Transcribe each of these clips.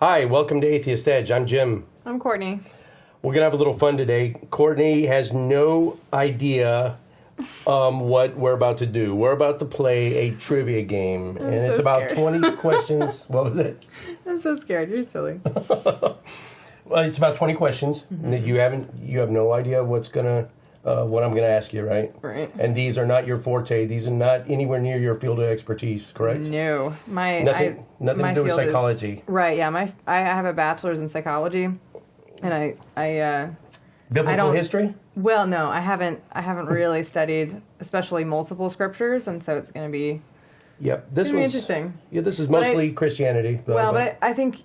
Hi, welcome to Atheist Edge. I'm Jim. I'm Courtney. We're going to have a little fun today. Courtney has no idea what we're about to do. We're about to play a trivia game, and so it's about scared. 20 questions. What was it? I'm so scared. You're silly. Well, it's about 20 questions. That you have no idea what I'm gonna ask you, right? Right. And these are not your forte. These are not anywhere near your field of expertise, correct? No, Nothing to do with psychology. Right. Yeah. I have a bachelor's in psychology, and Biblical history? Well, no, I haven't really studied, especially multiple scriptures, and so it's going to be. Yep. This It'll be was interesting. Yeah, this is mostly Christianity. But I think,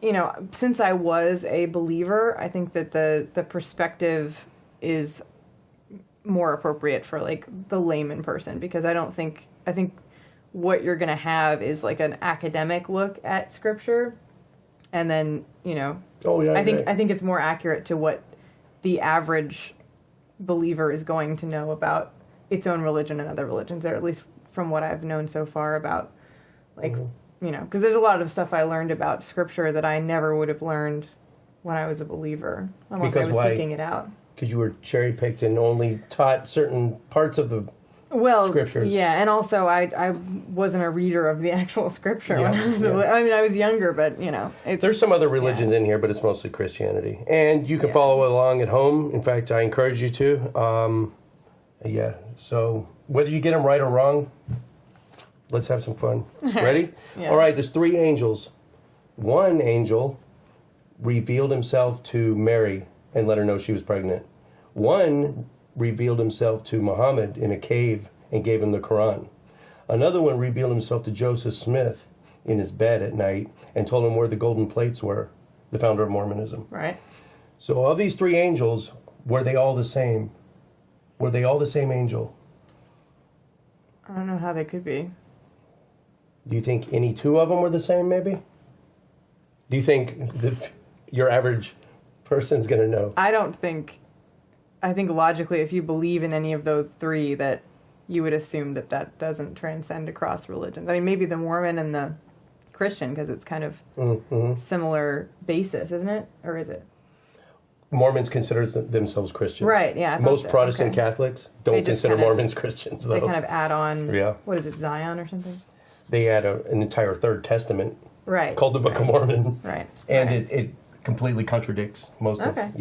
since I was a believer, I think that the perspective is more appropriate for like the layman person, because I think what you're going to have is like an academic look at scripture, and then, I think it's more accurate to what the average believer is going to know about its own religion and other religions, or at least from what I've known so far about, like, because there's a lot of stuff I learned about scripture that I never would have learned when I was a believer, unless I was seeking it out. Because you were cherry-picked and only taught certain parts of the scriptures. Yeah, and also I wasn't a reader of the actual scripture when I was I was younger, but, There's some other religions in here, but it's mostly Christianity. And you can follow along at home. In fact, I encourage you to. So whether you get them right or wrong, let's have some fun. Ready? Yeah. All right, there's three angels. One angel revealed himself to Mary and let her know she was pregnant. One revealed himself to Muhammad in a cave and gave him the Quran. Another one revealed himself to Joseph Smith in his bed at night and told him where the golden plates were, the founder of Mormonism. Right. So of these three angels, were they all the same? Were they all the same angel? I don't know how they could be. Do you think any two of them were the same, maybe? Do you think your average person's going to know? I think logically, if you believe in any of those three, that you would assume that doesn't transcend across religions. I mean, maybe the Mormon and the Christian, because it's kind of similar basis, isn't it? Or is it? Mormons consider themselves Christians. Right, yeah. Most Protestant Catholics don't consider Mormons Christians, though. They kind of add on, what is it, Zion or something? They add an entire Third Testament called the Book of Mormon. Right. And it completely contradicts most of it.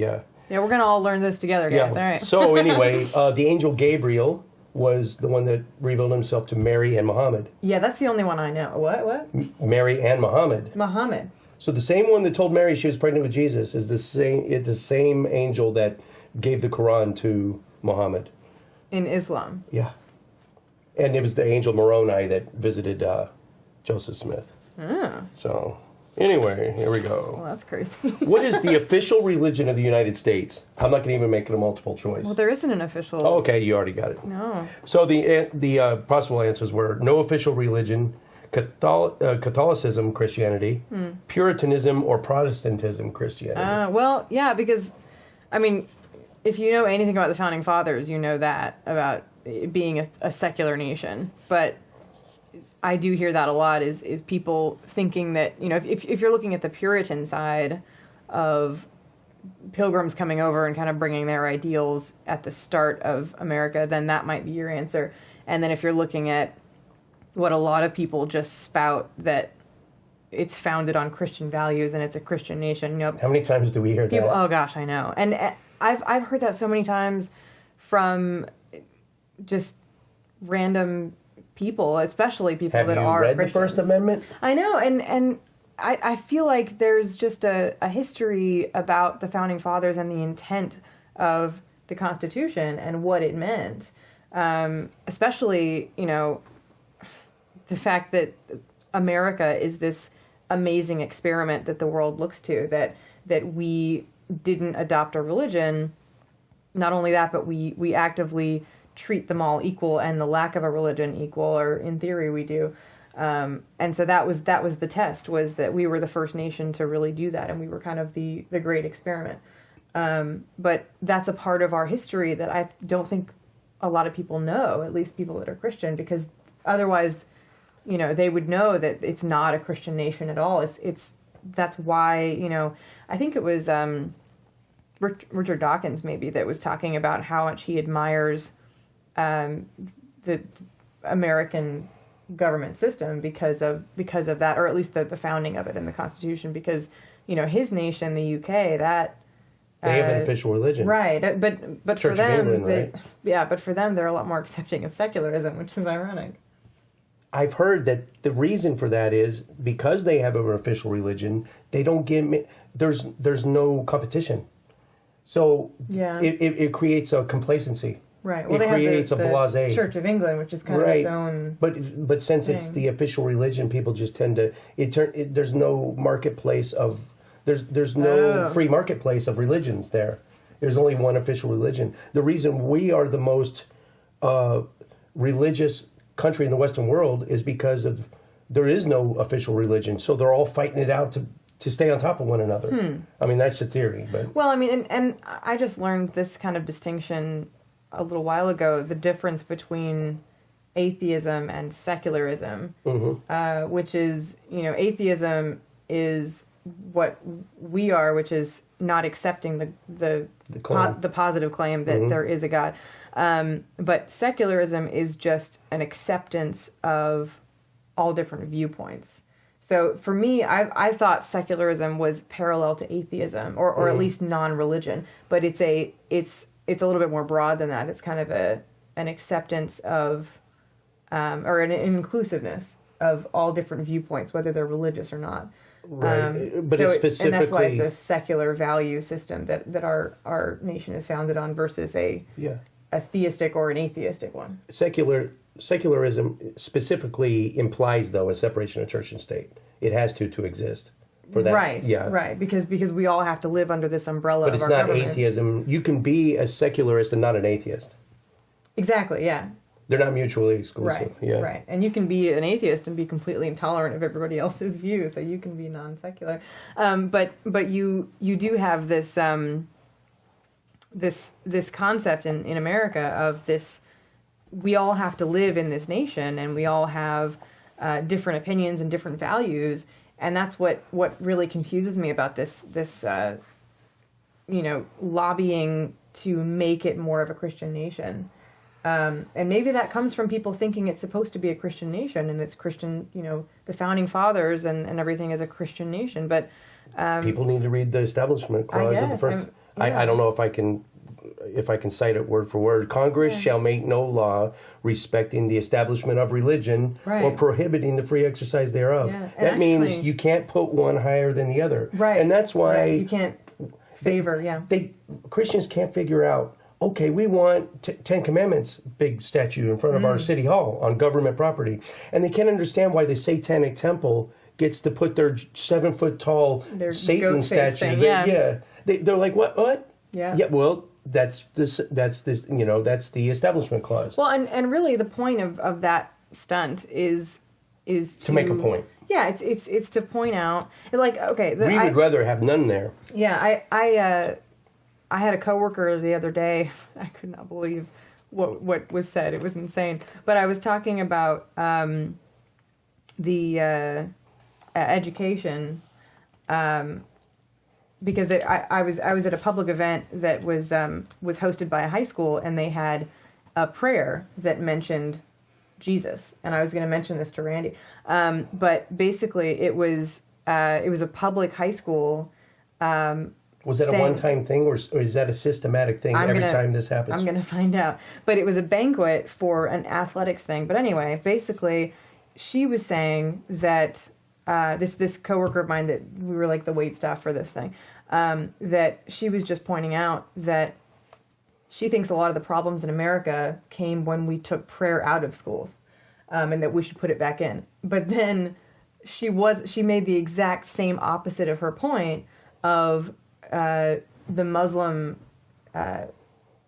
Yeah, we're going to all learn this together, guys. All right. So anyway, the angel Gabriel was the one that revealed himself to Mary and Muhammad. Yeah, that's the only one I know. What? Mary and Muhammad. Muhammad. So the same one that told Mary she was pregnant with Jesus is the same angel that gave the Quran to Muhammad. In Islam. Yeah. And it was the angel Moroni that visited Joseph Smith. So, anyway, here we go. Well, that's crazy. What is the official religion of the United States? I'm not going to even make it a multiple choice. Well, there isn't an official... Oh, okay, you already got it. No. So the possible answers were no official religion, Catholicism, Christianity, Puritanism, or Protestantism, Christianity. Well, yeah, because, I mean, if you know anything about the Founding Fathers, you know that, about it being a secular nation. But I do hear that a lot, is people thinking that, if you're looking at the Puritan side of pilgrims coming over and kind of bringing their ideals at the start of America, then that might be your answer. And then if you're looking at what a lot of people just spout, that it's founded on Christian values and it's a Christian nation. How many times do we hear that? Oh gosh, I know. And I've heard that so many times from just random people, especially people that are Christians. Have you read the First Amendment? I know, and I feel like there's just a history about the Founding Fathers and the intent of the Constitution and what it meant. Especially, the fact that America is this amazing experiment that the world looks to, that we didn't adopt a religion. Not only that, but we actively treat them all equal, and the lack of a religion equal, or in theory we do. And so that was the test, was that we were the first nation to really do that, and we were kind of the great experiment. But that's a part of our history that I don't think a lot of people know, at least people that are Christian, because otherwise, they would know that it's not a Christian nation at all. It's that's why, I think it was Richard Dawkins maybe that was talking about how much he admires the American government system because of that, or at least the founding of it in the Constitution, because his nation, the UK, that they have an official religion, right? But Church for them, of England, right? Yeah, but for them, they're a lot more accepting of secularism, which is ironic. I've heard that the reason for that is because they have an official religion, they don't get there's no competition, so Yeah. it creates a complacency. Right. Well, It they creates have a blasé. Church of England, which is kind of its own. But since it's thing. the official religion, people just tend to there's no marketplace of there's no free marketplace of religions there. There's only one official religion. The reason we are the most religious country in the Western world is because of there is no official religion, so they're all fighting it out to stay on top of one another. I mean, that's the theory, but Well, I mean, and I just learned this kind of distinction a little while ago, the difference between atheism and secularism, which is, atheism is what we are, which is not accepting the positive claim that there is a God. But secularism is just an acceptance of all different viewpoints. So for me, I thought secularism was parallel to atheism, or at least non-religion. But it's a little bit more broad than that. It's kind of an acceptance of, or an inclusiveness of all different viewpoints, whether they're religious or not. right. But it's specifically, and that's why it's a secular value system that our nation is founded on versus a theistic or an atheistic one. Secularism specifically implies, though, a separation of church and state. It has to exist for that. Right. Yeah. Right. Because we all have to live under this umbrella. But of it's our not government. atheism. You can be a secularist and not an atheist. Exactly. Yeah. They're not mutually exclusive. Right. Yeah. Right. And you can be an atheist and be completely intolerant of everybody else's views. So you can be non-secular. But you do have this this concept in America of this. We all have to live in this nation, and we all have different opinions and different values, and that's what really confuses me about this lobbying to make it more of a Christian nation. And maybe that comes from people thinking it's supposed to be a Christian nation, and it's Christian, the founding fathers and everything is a Christian nation. But people need to read the Establishment Clause of the first. I don't know if I can cite it word for word. Congress shall make no law respecting the establishment of religion or prohibiting the free exercise thereof. Yeah. That means you can't put one higher than the other. Right. And that's why you can't favor. Christians can't figure out. Okay, we want 10 Commandments, big statue in front of our city hall on government property. And they can't understand why the Satanic Temple gets to put their 7-foot tall Satan statue. Thing, They're like, what? Yeah. Yeah, well, that's the Establishment Clause. Well, and really the point of that stunt is to make a point. Yeah, it's to point out, like, okay. We would rather have none there. Yeah, I had a coworker the other day. I could not believe what was said. It was insane. But I was talking about the education because I was at a public event that was hosted by a high school, and they had a prayer that mentioned Jesus. And I was going to mention this to Randy, but basically it was a public high school. Was that a one-time thing, or is that a systematic thing time this happens? I'm going to find out. But it was a banquet for an athletics thing. But anyway, basically, she was saying that this coworker of mine, that we were like the wait staff for this thing, that she was just pointing out that she thinks a lot of the problems in America came when we took prayer out of schools, and that we should put it back in. But then she made the exact same opposite of her point of the Muslim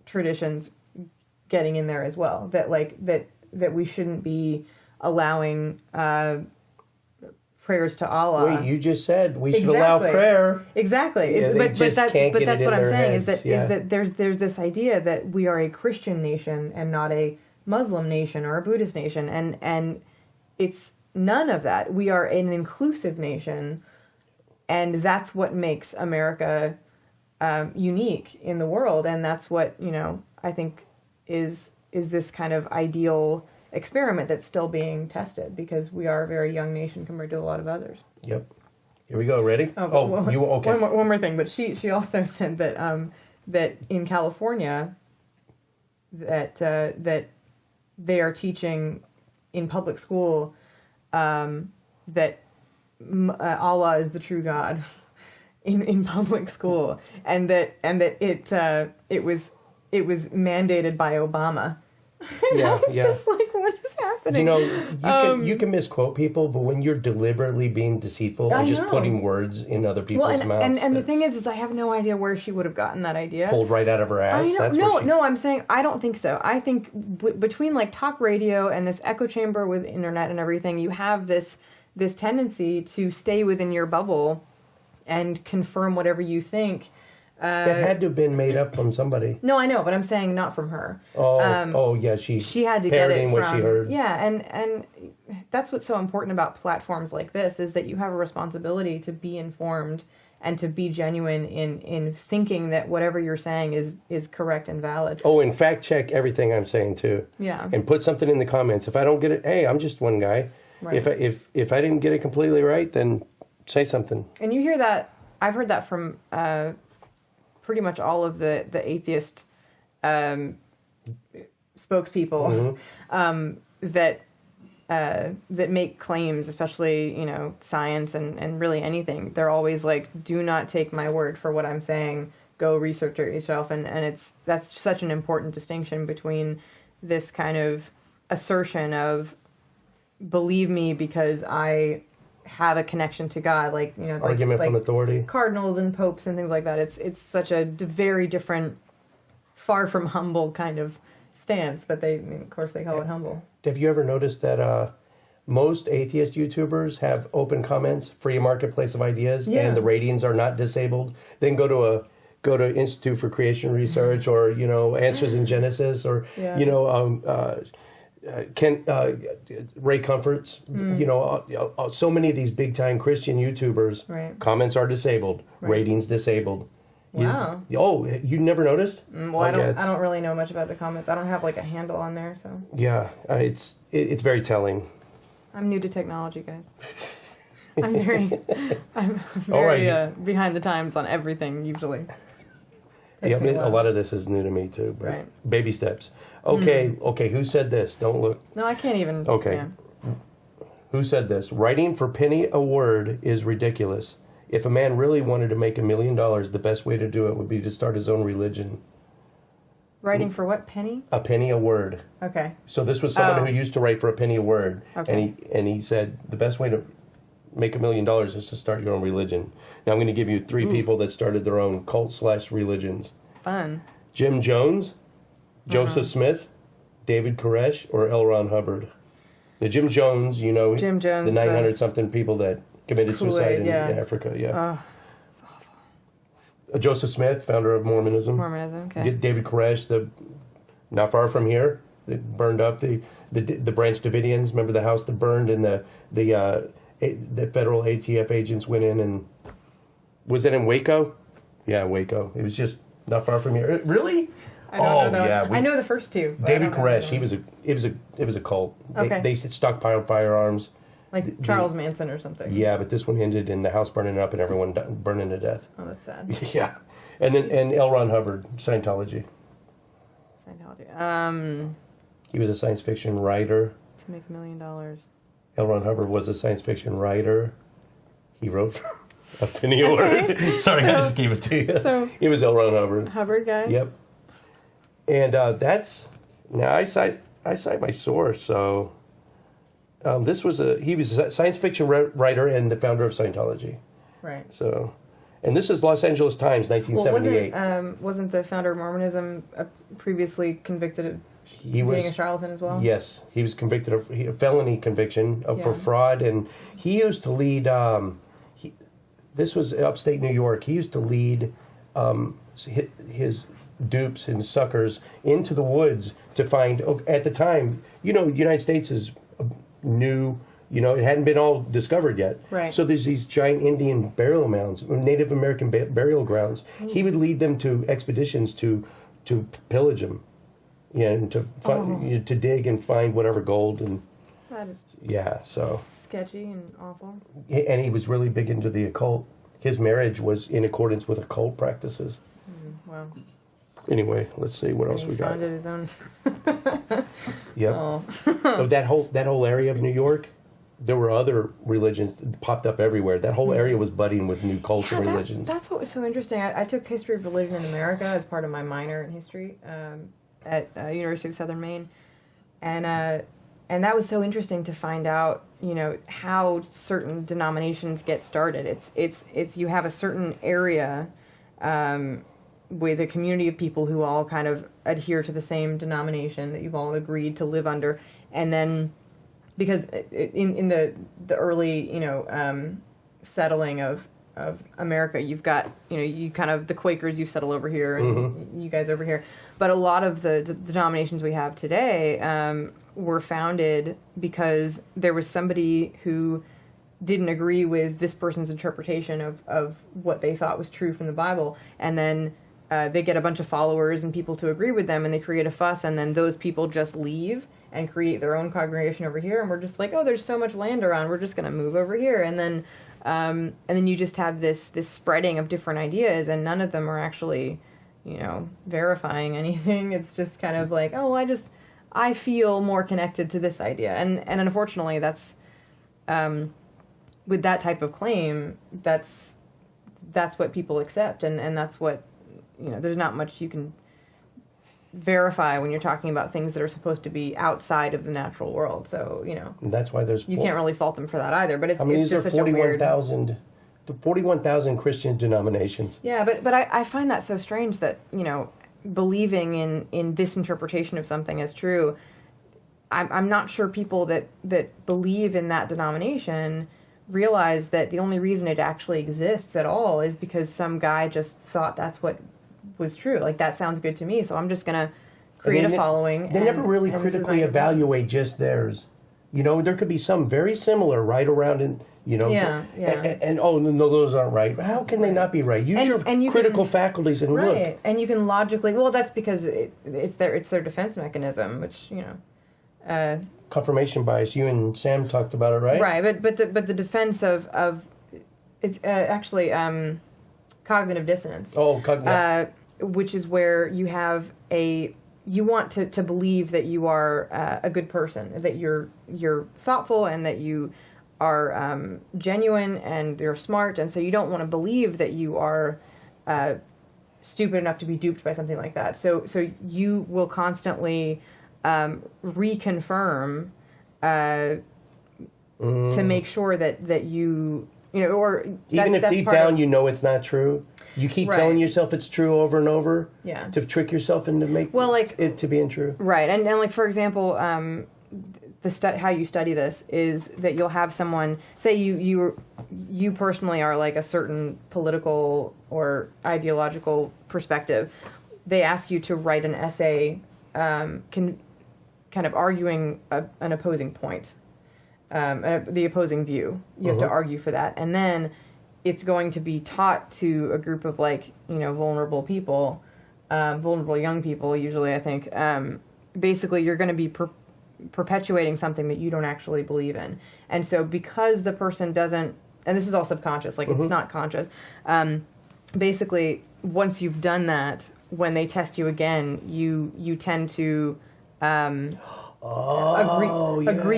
traditions getting in there as well. That we shouldn't be allowing prayers to Allah. Wait, you just said we should allow prayer. Exactly. Yeah, but that's what I'm saying heads. is that there's this idea that we are a Christian nation and not a Muslim nation or a Buddhist nation, and it's none of that. We are an inclusive nation and that's what makes America unique in the world, and that's what, you know, I think is this kind of ideal experiment that's still being tested, because we are a very young nation compared to a lot of others. Yep. Here we go. Ready? You okay? One more thing, but she also said that that in California that that they are teaching in public school that Allah is the true God in public school, and that it was mandated by Obama. And I was just like, what is happening? You know, you can misquote people, but when you're deliberately being deceitful and just putting words in other people's mouths. And the thing is I have no idea where she would have gotten that idea. Pulled right out of her ass. No, I'm saying I don't think so. I think between like talk radio and this echo chamber with internet and everything, you have this tendency to stay within your bubble and confirm whatever you think. That had to have been made up from somebody. No, I know, but I'm saying not from her. Yeah, she had to get it from what she heard. Yeah, and that's what's so important about platforms like this, is that you have a responsibility to be informed and to be genuine in thinking that whatever you're saying is correct and valid. Oh, and fact check everything I'm saying too. Yeah. And put something in the comments. If I don't get it, hey, I'm just one guy. Right. If I didn't get it completely right, then say something. And you hear that, I've heard that from pretty much all of the atheist spokespeople, that make claims, especially, you know, science and really anything. They're always like, do not take my word for what I'm saying. Go research it yourself. And that's such an important distinction between this kind of assertion of believe me because I have a connection to God, like, you know, argument from authority, cardinals and popes and things like that. It's such a very different, far from humble kind of stance, but of course they call it humble. Have you ever noticed that most atheist YouTubers have open comments, free marketplace of ideas, and the ratings are not disabled? Then go to Institute for Creation Research, or, you know, Answers in Genesis, or you know, Ray Comfort's, you know, so many of these big time Christian YouTubers, comments are disabled, ratings disabled. Wow. You never noticed? Well, I don't really know much about the comments. I don't have like a handle on there, so. Yeah, it's very telling. I'm new to technology, guys. I'm very behind the times on everything usually. Yeah, a lot of this is new to me too. But right. Baby steps. Okay, who said this? Don't look. No, I can't even. Okay. Yeah. Who said this? Writing for penny a word is ridiculous. If a man really wanted to make $1 million, the best way to do it would be to start his own religion. Writing for what, penny? A penny a word. Okay. So this was someone who used to write for a penny a word. Okay. And he said the best way to make $1 million is to start your own religion. Now I'm going to give you 3 people that started their own cult/religions. Fun. Jim Jones, Joseph Smith, David Koresh, or L. Ron Hubbard. Now Jim Jones, you know, Jim Jones, the 900-something people that committed suicide in Africa. Yeah. It's awful. Joseph Smith, founder of Mormonism. Okay. David Koresh, not far from here, that burned up the Branch Davidians. Remember the house that burned, and the federal ATF agents went in, and was it in Waco? Yeah, Waco. It was just not far from here. Really? I don't know. Yeah, I know the first two. David Koresh. It was a cult. Okay. They stockpiled firearms. Like Charles Manson or something. Yeah, but this one ended in the house burning up and everyone burning to death. Oh, that's sad. Yeah, and L. Ron Hubbard, Scientology. He was a science fiction writer. To make $1 million. L. Ron Hubbard was a science fiction writer. He wrote a penny a word. Sorry, I just gave it to you. So it was L. Ron Hubbard. Hubbard guy. Yep. And that's now I cite my source. So he was a science fiction writer and the founder of Scientology. Right. So, and this is Los Angeles Times, 1978. Well, wasn't the founder of Mormonism previously convicted of being a charlatan as well? Yes, he was convicted of a felony conviction for fraud, and he used to lead. This was upstate New York. He used to lead his dupes and suckers into the woods to find. At the time, you know, the United States is new You know, it hadn't been all discovered yet. Right. So there's these giant Indian burial mounds, Native American burial grounds. He would lead them to expeditions to pillage them, and to dig and find whatever gold and. That is So sketchy and awful. And he was really big into the occult. His marriage was in accordance with occult practices. Well. Anyway, let's see what else we got. Founded his own. Yep. So that whole area of New York, there were other religions that popped up everywhere. That whole area was budding with new cults and religions. That's what was so interesting. I took history of religion in America as part of my minor in history at University of Southern Maine, and that was so interesting to find out, you know, how certain denominations get started. It's you have a certain area with a community of people who all kind of adhere to the same denomination that you've all agreed to live under, and then because in the early, you know, settling of America, you've got, you know, you kind of the Quakers, you settle over here, and you guys over here, but a lot of the denominations we have today were founded because there was somebody who didn't agree with this person's interpretation of what they thought was true from the Bible, and then they get a bunch of followers and people to agree with them, and they create a fuss, and then those people just leave and create their own congregation over here, and we're just like, oh, there's so much land around, we're just going to move over here, and then you just have this spreading of different ideas, and none of them are actually, you know, verifying anything. It's just kind of like, oh, well, I feel more connected to this idea, and unfortunately, that's with that type of claim, that's what people accept, and that's what, you know, there's not much you can verify when you're talking about things that are supposed to be outside of the natural world. So, you know, and that's why you can't really fault them for that either. But it's just such a weird. 41,000 Christian denominations. Yeah, but I find that so strange that, you know, believing in this interpretation of something as true, I'm not sure people that believe in that denomination realize that the only reason it actually exists at all is because some guy just thought that's what was true. Like, that sounds good to me, so I'm just going to create a following. They never really critically evaluate just theirs. You know, there could be some very similar right around in, you know. Yeah. And oh, no, those aren't right. How can they not be right? Use your critical faculties and look. Right, and you can logically, well, that's because it's their defense mechanism, which, you know. Confirmation bias. You and Sam talked about it, right? Right, but the defense of it's actually cognitive dissonance. Oh, cognitive. Which is where you have you want to believe that you are a good person, that you're thoughtful, and that you are genuine, and you're smart, and so you don't want to believe that you are stupid enough to be duped by something like that. So you will constantly reconfirm to make sure that you know, or even if deep down you know it's not true, you keep telling yourself it's true over and over. Yeah. To trick yourself into it to being true. Right, and like, for example, how you study this is that you'll have someone say you personally are like a certain political or ideological perspective. They ask you to write an essay, kind of arguing an opposing point. The opposing view. You have to argue for that. And then it's going to be taught to a group of, like, you know, vulnerable people, vulnerable young people, usually, I think. Basically, you're going to be perpetuating something that you don't actually believe in. And so because the person doesn't, and this is all subconscious, like, it's not conscious, basically, once you've done that, when they test you again, you tend to agree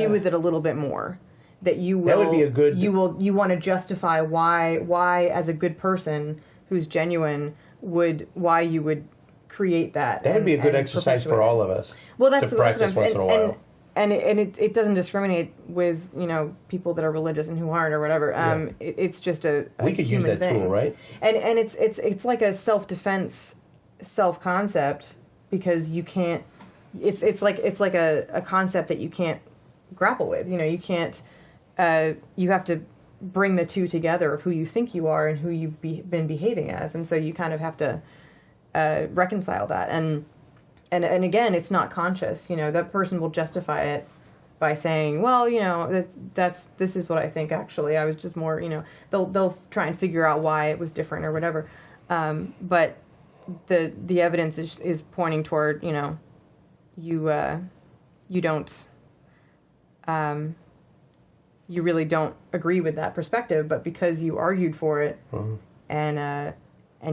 with it a little bit more. That you will. That would be a good. You want to justify why as a good person who's genuine why you would create that. That would be a good exercise for all of us. Well, that's to practice once in a while. And it doesn't discriminate with, you know, people that are religious and who aren't or whatever. It's just a we could human use that thing. tool, right? And it's like a self-defense, self-concept, because you can't. It's like a concept that you can't grapple with. You know, you can't. You have to bring the two together of who you think you are and who you've been behaving as, and so you kind of have to reconcile that. And again, it's not conscious. You know, that person will justify it by saying, well, this is what I think. Actually, I was just more, they'll try and figure out why it was different or whatever. But the evidence is pointing toward, you don't, you really don't agree with that perspective, but because you argued for it, and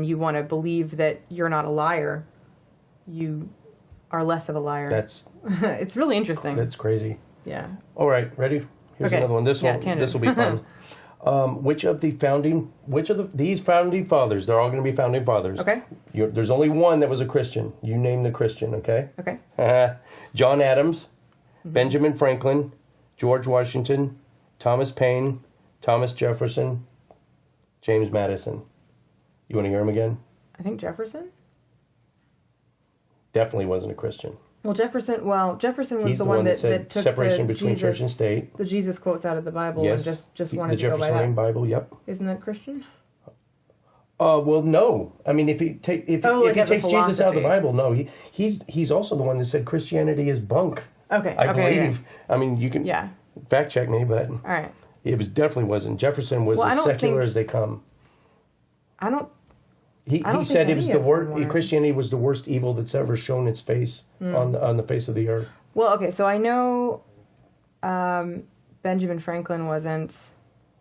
you want to believe that you're not a liar, you are less of a liar. It's really interesting. That's crazy. Yeah. All right, ready? Here's another one. This will be fun. Which of these founding fathers? They're all going to be founding fathers. Okay. There's only one that was a Christian. You name the Christian. Okay. Okay. John Adams, Benjamin Franklin, George Washington, Thomas Paine, Thomas Jefferson, James Madison. You want to hear him again? I think Jefferson. Definitely wasn't a Christian. Well, Jefferson was He's the one that said took separation the between Jesus, church and state. the Jesus quotes out of the Bible, Yes. and just wanted the to go by Jeffersonian that. Bible. Yep. Isn't that Christian? Well, no. I mean, if he takes Jesus out of the philosophy. Bible, no. He's also the one that said Christianity is bunk. Okay. I okay. believe. I mean, you can Yeah. fact check me, but All right. it definitely wasn't. Jefferson was Well, I as don't secular think- as they come. I don't He think said it any was of the them worst. were. Christianity was the worst evil that's ever shown its face on the face of the earth. Well, okay, so I know Benjamin Franklin wasn't.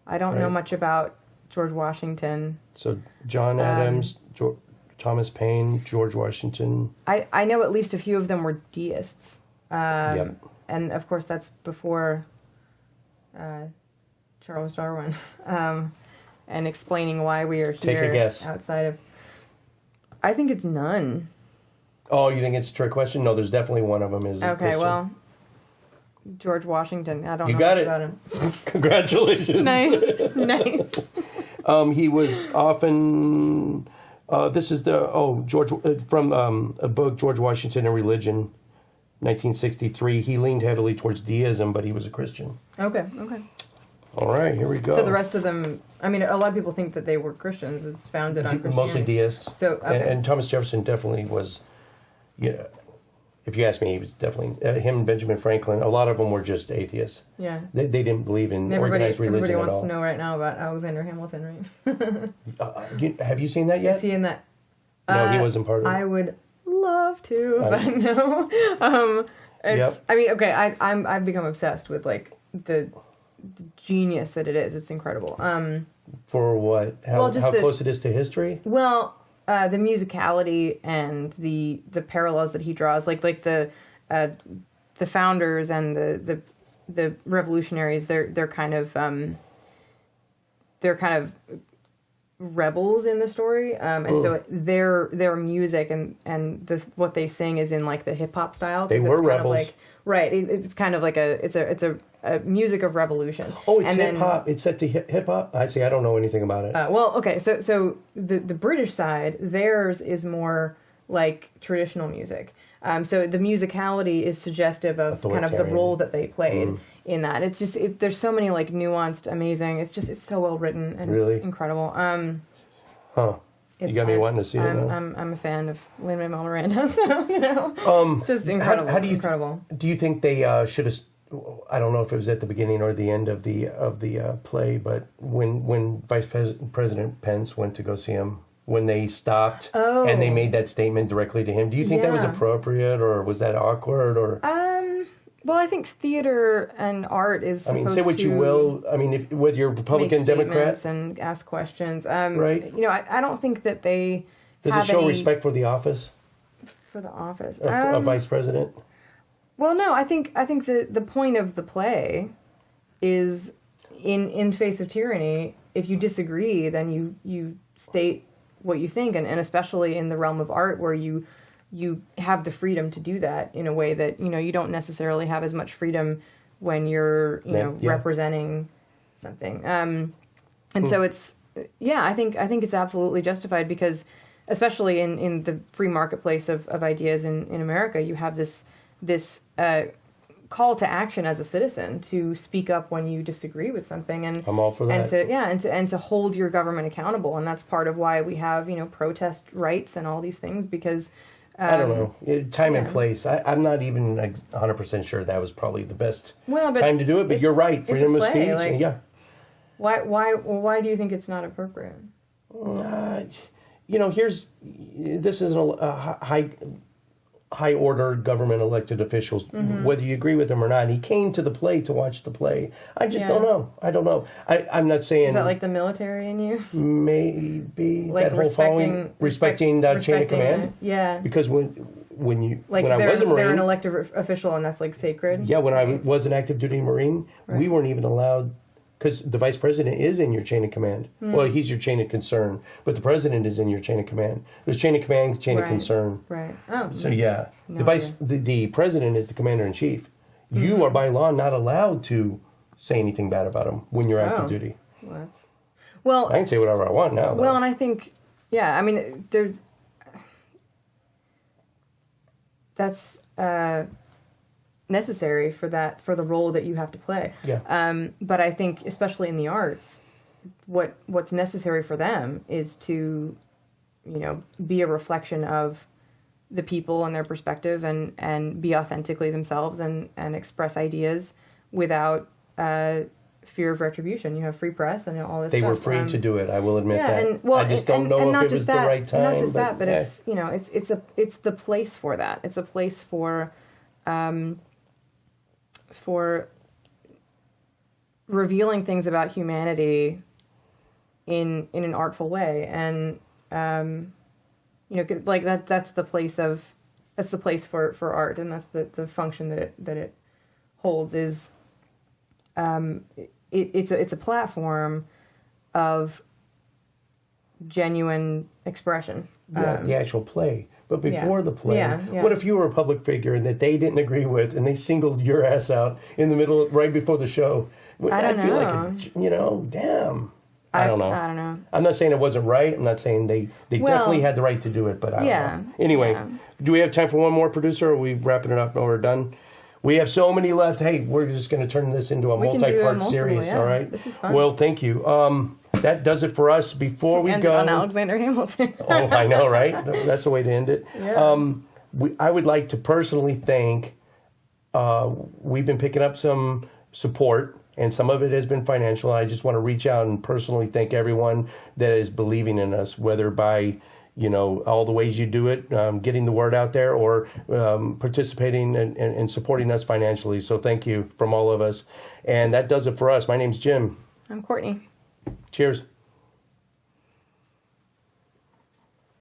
I don't know Right. much about George Washington. So John Adams, Thomas Paine, George Washington. I know at least a few of them were deists. Yep. And of course that's before Charles Darwin. And explaining why we are Take a here guess. outside of... I think it's none. Oh, you think it's a trick question? No, there's definitely one of them is a Okay, Christian. well, George Washington. I don't You know got much it. about him. Congratulations. Nice. He was often. This is George from a book, George Washington and Religion, 1963. He leaned heavily towards deism, but he was a Christian. Okay. All right, here we go. So the rest of them, I mean, a lot of people think that they were Christians. It's founded on Christianity. Mostly deists. So, okay. and Thomas Jefferson definitely was. Yeah, if you ask me, he was definitely him and Benjamin Franklin. A lot of them were just atheists. Yeah. They didn't believe in organized religion Everybody at wants all. to know right now about Alexander Hamilton, right? Have you seen that yet? Is he in that? No, he wasn't part of it. I would love to, but no. It's. Yep. I mean, okay. I've become obsessed with like the genius that it is. It's incredible. For what? How Well, just close it is to history? Well, the musicality and the parallels that he draws, like the founders and the revolutionaries, they're kind of rebels in the story, and so their music and what they sing is in like the hip hop style. They 'cause were it's kind of rebels. like, right. It's kind of like it's a music of revolution. Oh, it's And then- hip hop. It's set to hip hop. I see. I don't know anything about it. well, okay, so the British side, theirs is more like traditional music. So the musicality is suggestive of kind of the Authoritarian. role that they played in that. It's just there's so many like nuanced, amazing. It's so well written and Really? it's incredible. Huh? You got me wanting to see it now. I'm a fan of Lin-Manuel Miranda, so just incredible. How do you incredible. Do you think they should have? I don't know if it was at the beginning or the end of the play, but when Vice President Pence went to go see him, when they stopped and they made that statement directly to him, do you think that was Yeah. appropriate or was that awkward or? Well, I think theater and art is I mean, supposed say what to you will. I mean, if whether you're Republican, make Democrat, statements and ask questions. Right. I don't think that they does have it show any respect for the office for the office. of vice president? Well, no, I think the point of the play is in face of tyranny. If you disagree, then you state what you think, and especially in the realm of art where you have the freedom to do that in a way that you don't necessarily have as much freedom when you're representing something. And so it's I think it's absolutely justified because especially in the free marketplace of ideas in America, you have this call to action as a citizen to speak up when you disagree with something, and I'm all for that. and to hold your government accountable, and that's part of why we have protest rights and all these things, because I don't know. Time and place. I'm not even 100% sure that was probably the best time to do it, but you're right. Freedom of speech. Like, yeah. Why do you think it's not appropriate? This is a high order government elected officials, whether you agree with him or not. He came to the play to watch the play. I just don't know. I don't know. I'm not saying. Is that like the military in you? Maybe like that whole respecting chain of command. Yeah. Because when I was a Marine, they're an elected official and that's like sacred. Yeah, when I was an active duty Marine, we weren't even allowed. Because the vice president is in your chain of command. Well, he's your chain of concern, but the president is in your chain of command. There's chain of command, chain of concern. Right. Oh. So yeah, the president is the commander in chief. You are by law not allowed to say anything bad about him when you're active duty. Well, I can say whatever I want now. Though. Well, and I think, I mean, that's necessary for the role that you have to play. Yeah. But I think, especially in the arts, what's necessary for them is to, be a reflection of the people and their perspective, and be authentically themselves, and express ideas without fear of retribution. You have free press and all this stuff. They were free to do it. I will admit that. And, well, I just don't know if it was the right time. Not just that, but it's the place for that. It's a place for revealing things about humanity in an artful way, and like that's the place for art, and that's the function that it holds. Is it's a platform of genuine expression. The actual play. But before the play, what if you were a public figure and that they didn't agree with, and they singled your ass out in the middle, right before the show? I feel like, damn. I don't know. I don't know. I'm not saying it wasn't right. I'm not saying they definitely had the right to do it, but I don't know. Anyway, do we have time for one more, producer, or are we wrapping it up and we're done? We have so many left. Hey, we're just going to turn this into a multi-part series, all right? This is fun. Well, thank you. That does it for us. Before we go on Alexander Hamilton. Oh, I know, right? That's the way to end it. Yeah. I would like to personally thank. We've been picking up some support, and some of it has been financial. I just want to reach out and personally thank everyone that is believing in us, whether by all the ways you do it, getting the word out there, or participating and supporting us financially. So thank you from all of us. And that does it for us. My name's Jim. I'm Courtney. Cheers.